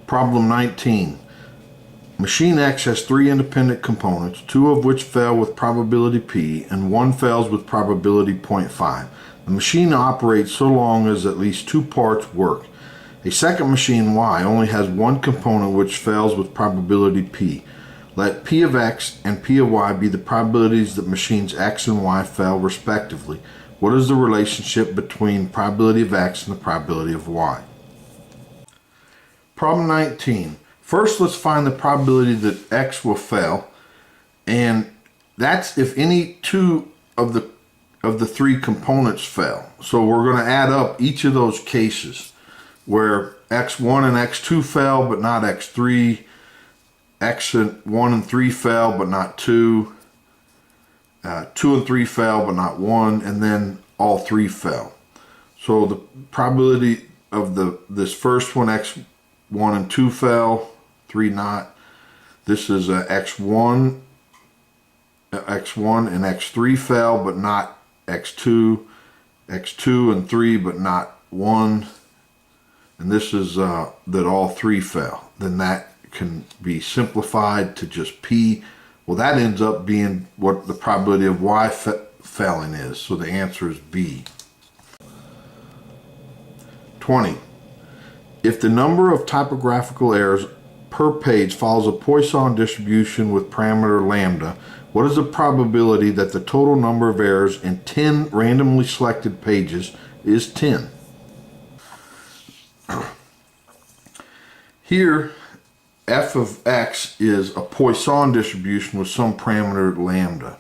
Problem 19. Machine X has 3 independent components, 2 of which fail with probability P and 1 fails with probability 0.5. The machine operates so long as at least 2 parts work. A second machine Y only has 1 component which fails with probability P. Let P of X and P of Y be the probabilities that machines X and Y fail respectively. What is the relationship between probability of X and the probability of Y? Problem 19. First, let's find the probability that X will fail, and that's if any 2 of the 3 components fail. So we're going to add up each of those cases where X1 and X2 fail but not X3, X1 and 3 fail but not 2, 2 and 3 fail but not 1, and then all 3 fail. So the probability of this first one, X1 and 2 fail, 3 not. This is X1 and X3 fail but not X2, X2 and 3 but not 1, and this is that all 3 fail. Then that can be simplified to just P. Well, that ends up being what the probability of Y failing is, so the answer is B. 20. If the number of typographical errors per page follows a Poisson distribution with parameter lambda, what is the probability that the total number of errors in 10 randomly selected pages is 10? Here, f of x is a Poisson distribution with some parameter lambda.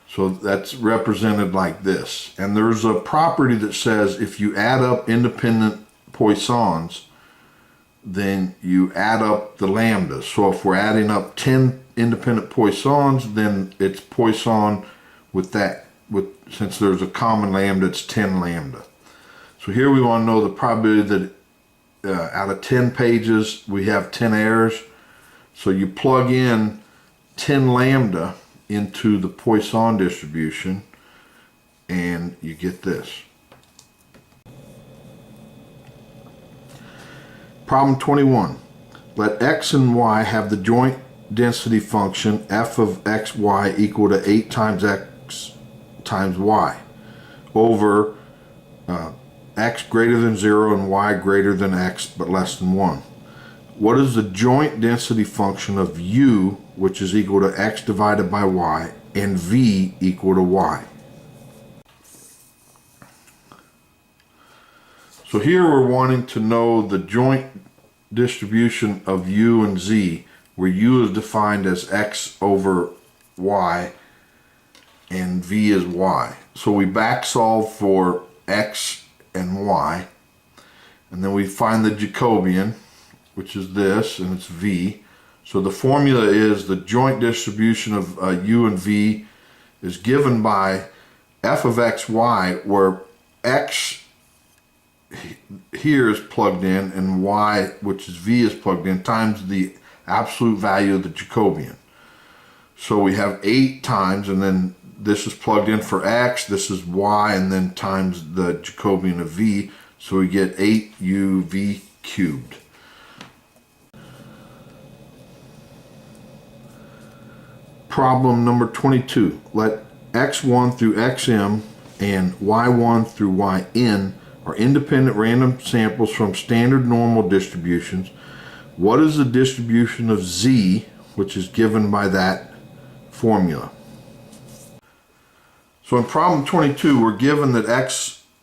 So that's represented like this. And there's a property that says if you add up independent Poissons, then you add up the lambdas. So if we're adding up 10 independent Poissons, then it's Poisson with that. Since there's a common lambda, it's 10 lambda. So here we want to know the probability that out of 10 pages, we have 10 errors. So you plug in 10 lambda into the Poisson distribution, and you get this. Problem 21. Let x and y have the joint density function f of xy equal to 8 times x times y over x greater than 0 and y greater than x but less than 1. What is the joint density function of u, which is equal to x divided by y, and v equal to y? So here we're wanting to know the joint distribution of u and z, where u is defined as x over y and v is y. So we back solve for x and y, and then we find the Jacobian, which is this, and it's v. So the formula is the joint distribution of u and v is given by f of xy, where x here is plugged in and y, which is v, is plugged in, times the absolute value of the Jacobian. So we have 8 times, and then this is plugged in for x, this is y, and then times the Jacobian of v, so we get 8uv cubed. Problem number 22. Let x1 through xm and y1 through yn are independent random samples from standard normal distributions. What is the distribution of z, which is given by that formula? So in problem 22, we're given that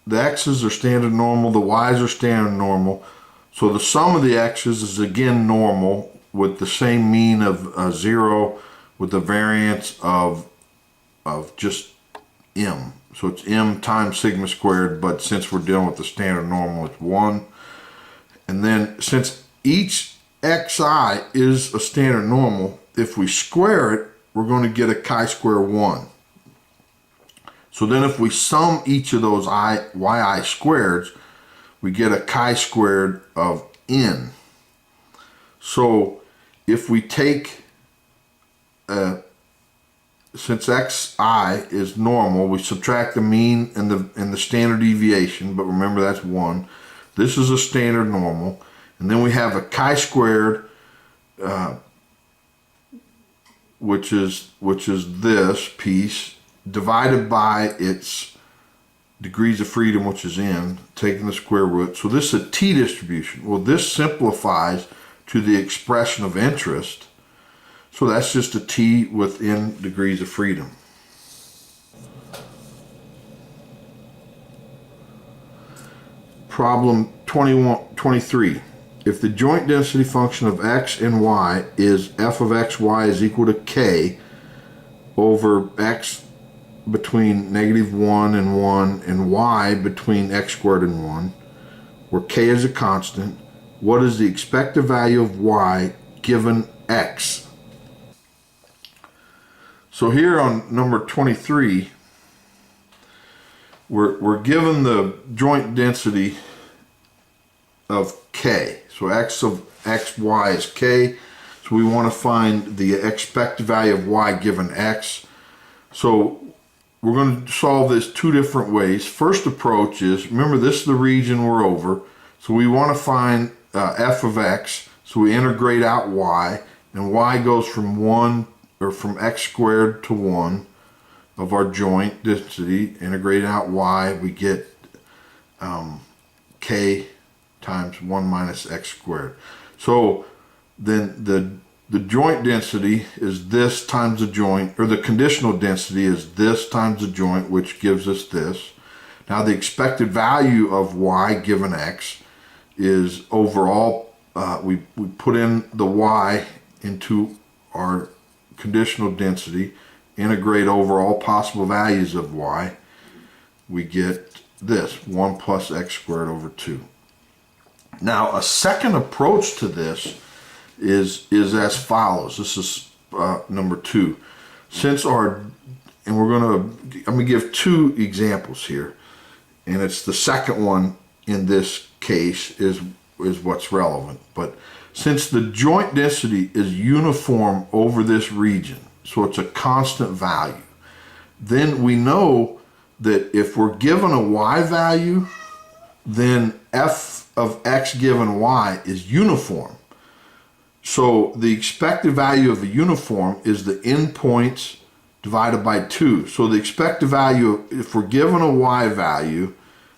the x's are standard normal, the y's are standard normal. So the sum of the x's is again normal with the same mean of 0 with the variance of just m. So it's m times sigma squared, but since we're dealing with the standard normal, it's 1. And then since each xi is a standard normal, if we square it, we're going to get a chi-square 1. So then if we sum each of those yi squareds, we get a chi-squared of n. So if we take since xi is normal, we subtract the mean and the standard deviation, but remember that's 1. This is a standard normal, And then we have a chi-squared, which is this piece, divided by its degrees of freedom, which is n, taking the square root. So this is a t distribution. Well, this simplifies to the expression of interest. So that's just a t with n degrees of freedom. Problem 23. If the joint density function of x and y is f of x, y is equal to k over x between -1 and 1 and y between x squared and 1, where k is a constant, what is the expected value of y given x? So here on number 23, we're given the joint density of k. So x of x, y is k. So we want to find the expected value of y given x. So we're going to solve this two different ways. First approach is, remember this is the region we're over, so we want to find f of x, so we integrate out y, and y goes from 1, or from x squared to 1 of our joint density. Integrate out y, we get k times 1 minus x squared. So then the joint density is this times the joint, or the conditional density is this times the joint, which gives us this. Now the expected value of y given x is overall, we put in the y into our conditional density, integrate over all possible values of y, we get this, 1 plus x squared over 2. Now a second approach to this is as follows. This is number 2. Since our, and I'm gonna give two examples here, and it's the second one in this case is what's relevant. But since the joint density is uniform over this region, so it's a constant value, then we know that if we're given a y value, then f of x given y is uniform. So the expected value of a uniform is the endpoints divided by 2. So the expected value, if we're given a y value,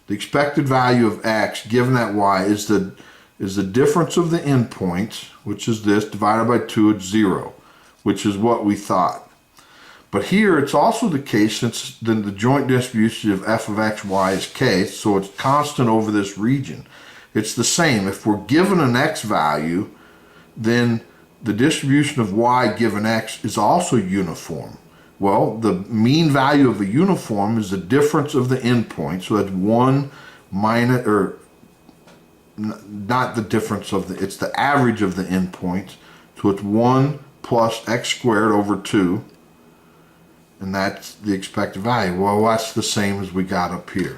the expected value of x given that y is the difference of the endpoints, which is this, divided by 2, it's 0, which is what we thought. But here it's also the case, since the joint distribution of f of x, y is k, so it's constant over this region. It's the same. If we're given an x value, then the distribution of y given x is also uniform. Well, the mean value of a uniform is the difference of the endpoints, so that's 1 minus, or not the difference of the, it's the average of the endpoints, so it's 1 plus x squared over 2, and that's the expected value. Well, that's the same as we got up here.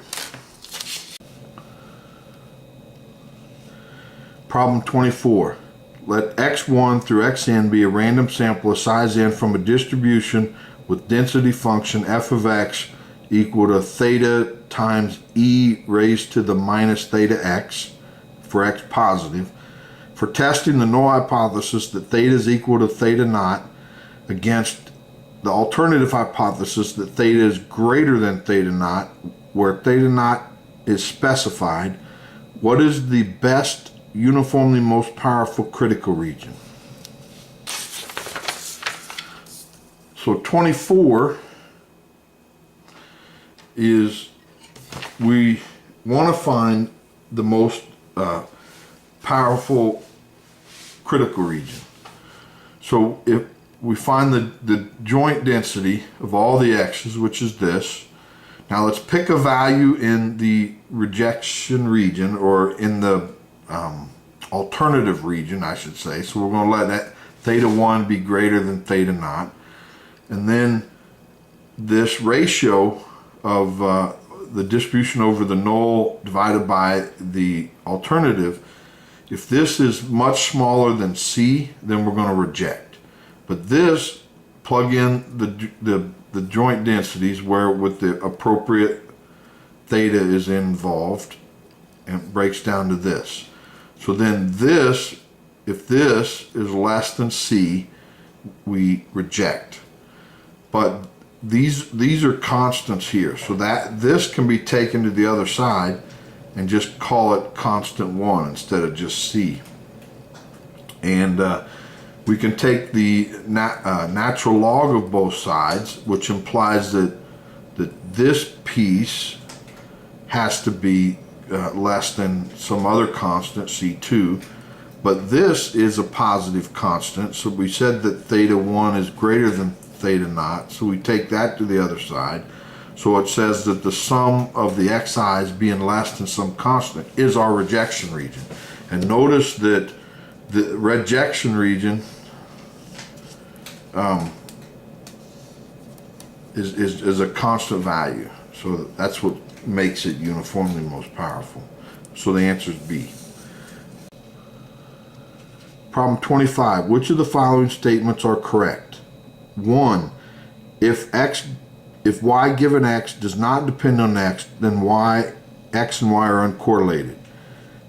Problem 24. Let x1 through xn be a random sample of size n from a distribution with density function f of x equal to theta times e raised to the minus theta x for x positive. For testing the null hypothesis that theta is equal to theta naught against the alternative hypothesis that theta is greater than theta naught, where theta naught is specified, what is the best uniformly most powerful critical region? So 24 is, we want to find the most powerful critical region. So if we find the joint density of all the x's, which is this. Now let's pick a value in the rejection region, or in the alternative region, I should say. So we're going to let that theta 1 be greater than theta naught. And then this ratio of the distribution over the null divided by the alternative, if this is much smaller than c, then we're going to reject. But this, plug in the joint densities where with the appropriate theta is involved, and it breaks down to this. So then this, if this is less than C, we reject. But these are constants here, so that this can be taken to the other side and just call it constant 1 instead of just C. And we can take the natural log of both sides, which implies that this piece has to be less than some other constant, C2, but this is a positive constant, so we said that theta 1 is greater than theta naught, so we take that to the other side. So it says that the sum of the xi's being less than some constant is our rejection region. And notice that the rejection region is a constant value. So that's what makes it uniformly most powerful. So the answer is B. Problem 25. Which of the following statements are correct? 1. If y given x does not depend on x, then x and y are uncorrelated.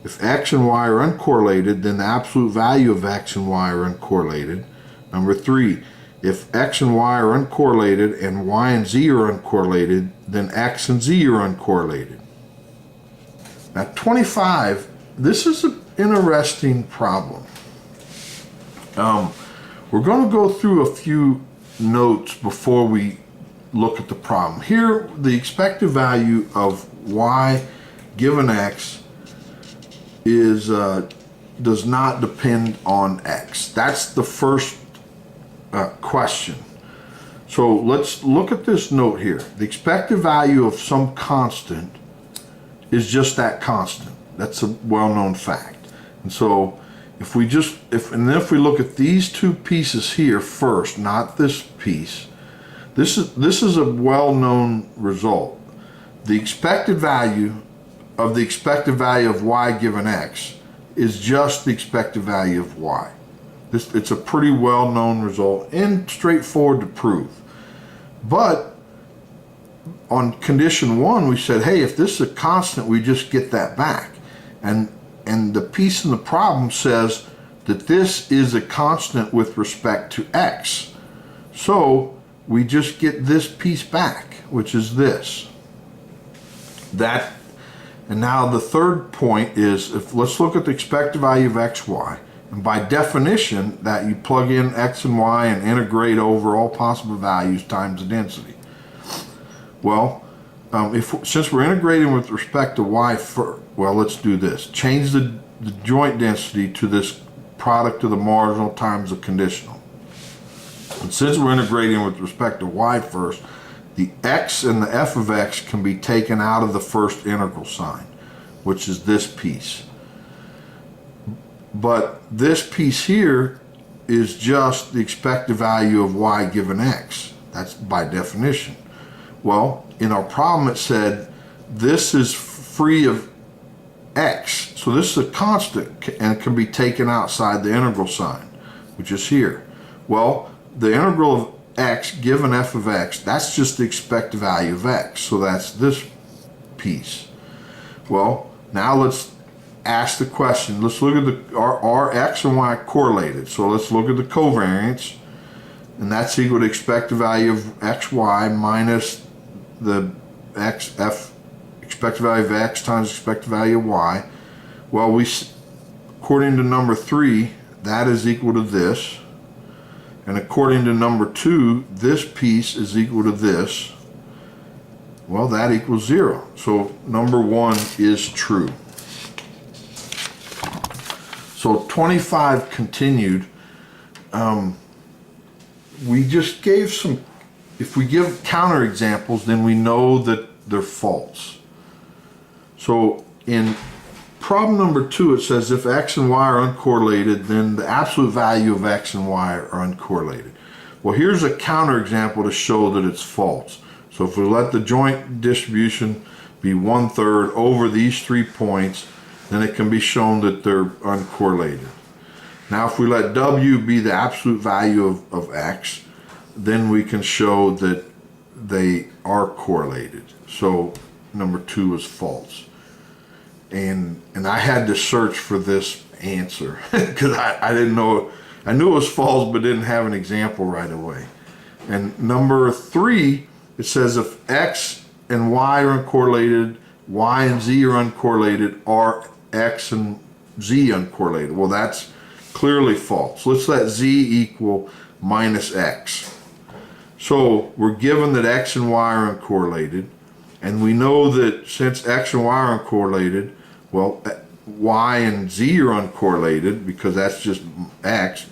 If x and y are uncorrelated, then the absolute value of x and y are uncorrelated. Number 3. If x and y are uncorrelated and y and z are uncorrelated, then x and z are uncorrelated. Now 25, this is an interesting problem. We're going to go through a few notes before we look at the problem. Here, the expected value of y given x is does not depend on x. That's the first question. So let's look at this note here. The expected value of some constant is just that constant. That's a well-known fact. And so if we look at these two pieces here first, not this piece, this is a well-known result. The expected value of y given x is just the expected value of y. It's a pretty well-known result and straightforward to prove. But on condition 1, we said, hey, if this is a constant, we just get that back. And the piece in the problem says that this is a constant with respect to x. So we just get this piece back, which is this. And now the third point is, let's look at the expected value of xy. And by definition, that you plug in x and y and integrate over all possible values times the density. Well, since we're integrating with respect to y, let's do this. Change the joint density to this product of the marginal times the conditional. And since we're integrating with respect to y first, the x and the f of x can be taken out of the first integral sign, which is this piece. But this piece here is just the expected value of y given x. That's by definition. Well, in our problem it said this is free of x. So this is a constant and can be taken outside the integral sign, which is here. Well, the integral of x given f of x, that's just the expected value of x. So that's this piece. Well, now let's ask the question. Let's look at are x and y correlated? So let's look at the covariance, and that's equal to expected value of xy minus the expected value of x times expected value of y. Well, according to number 3, that is equal to this. And according to number 2, this piece is equal to this. Well, that equals 0. So number 1 is true. So 25 continued. We just gave some, if we give counterexamples, then we know that they're false. So in problem number 2, it says if x and y are uncorrelated, then the absolute value of x and y are uncorrelated. Well, here's a counterexample to show that it's false. So if we let the joint distribution be 1/3 over these 3 points, then it can be shown that they're uncorrelated. Now if we let w be the absolute value of x, then we can show that they are correlated. So number 2 is false. and I had to search for this answer because I didn't know. I knew it was false, but didn't have an example right away. And number 3, it says if X and Y are uncorrelated, Y and Z are uncorrelated, are X and Z uncorrelated. Well, that's clearly false. Let's let Z equal minus X. So we're given that X and Y are uncorrelated, and we know that since X and Y are uncorrelated, well, Y and Z are uncorrelated because that's just X.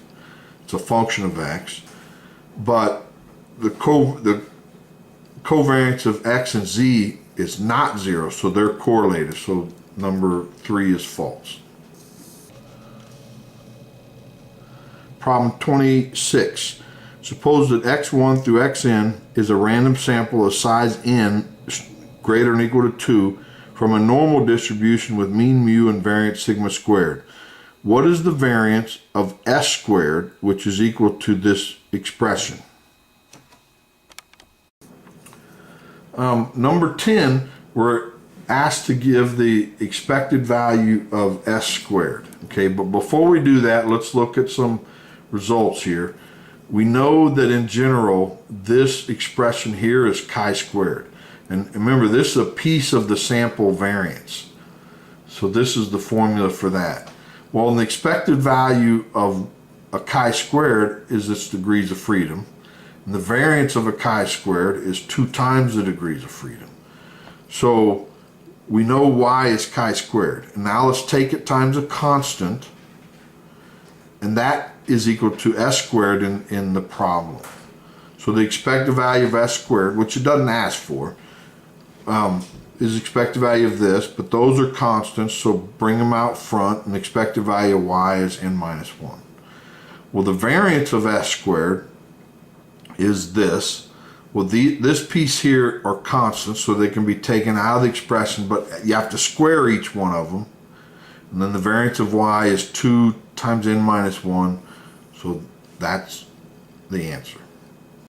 It's a function of X. But the covariance of X and Z is not 0, so they're correlated. So number 3 is false. Problem 26. Suppose that x1 through xn is a random sample of size n greater than or equal to 2 from a normal distribution with mean mu and variance sigma squared. What is the variance of s squared, which is equal to this expression? Number 10, we're asked to give the expected value of s squared. Okay, but before we do that, let's look at some results here. We know that in general, this expression here is chi-squared. And remember, this is a piece of the sample variance. So this is the formula for that. Well, the expected value of a chi-squared is its degrees of freedom. And the variance of a chi-squared is 2 times the degrees of freedom. So we know y is chi-squared. And now let's take it times a constant. And that is equal to s squared in the problem. So the expected value of s squared, which it doesn't ask for, is expected value of this, but those are constants, so bring them out front, and the expected value of y is n minus 1. Well, the variance of s squared is this. Well, this piece here are constants, so they can be taken out of the expression, but you have to square each one of them. And then the variance of y is 2 times n minus 1, so that's the answer.